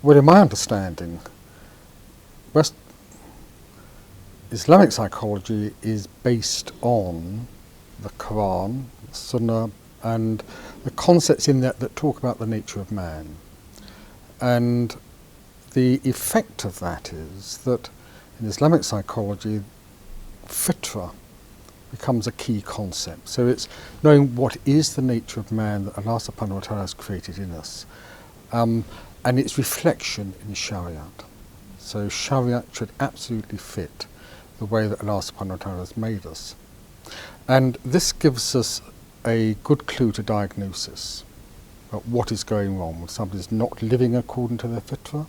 Well, in my understanding, Islamic psychology is based on the Quran, the Sunnah, and the concepts in that talk about the nature of man. And the effect of that is that in Islamic psychology, fitra becomes a key concept. So it's knowing what is the nature of man that Allah subhanahu wa ta'ala has created in us, and its reflection in Shariat. So Shariat should absolutely fit the way that Allah subhanahu wa ta'ala has made us. And this gives us a good clue to diagnosis about what is going wrong when somebody's not living according to their fitrah,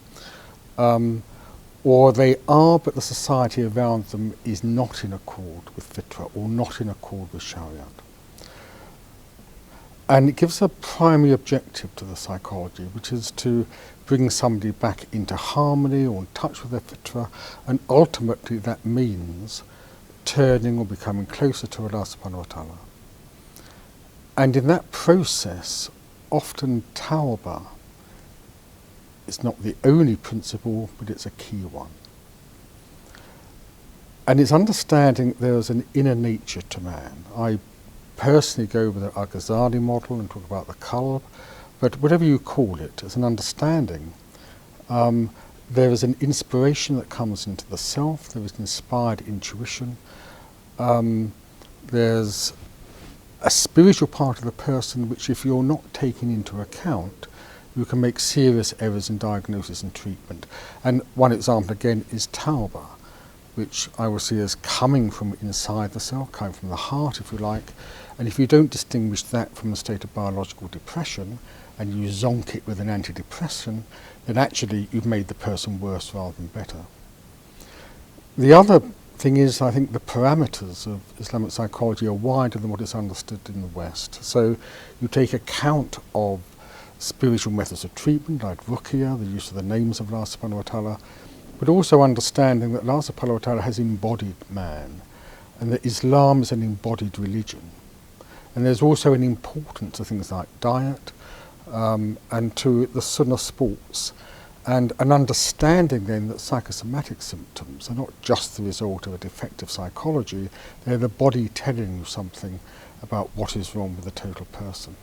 or they are but the society around them is not in accord with fitrah or not in accord with Shariat. And it gives a primary objective to the psychology, which is to bring somebody back into harmony or in touch with their fitrah, and ultimately that means turning or becoming closer to Allah subhanahu wa ta'ala. And in that process, often tawbah is not the only principle, but it's a key one. And it's understanding there's an inner nature to man. I personally go with the Al-Ghazali model and talk about the qalb, but whatever you call it, as an understanding, there is an inspiration that comes into the self, there is an inspired intuition, there's a spiritual part of the person which, if you're not taking into account, you can make serious errors in diagnosis and treatment. And one example again is tawbah, which I will see as coming from inside the self, coming from the heart, if you like. And if you don't distinguish that from a state of biological depression, and you zonk it with an antidepressant, then actually you've made the person worse rather than better. The other thing is, I think the parameters of Islamic psychology are wider than what is understood in the West. So you take account of spiritual methods of treatment, like ruqya, the use of the names of Allah subhanahu wa ta'ala, but also understanding that Allah subhanahu wa ta'ala has embodied man, and that Islam is an embodied religion. And there's also an importance of things like diet, and to the sunnah sports, and an understanding then that psychosomatic symptoms are not just the result of a defective psychology, they're the body telling you something about what is wrong with the total person.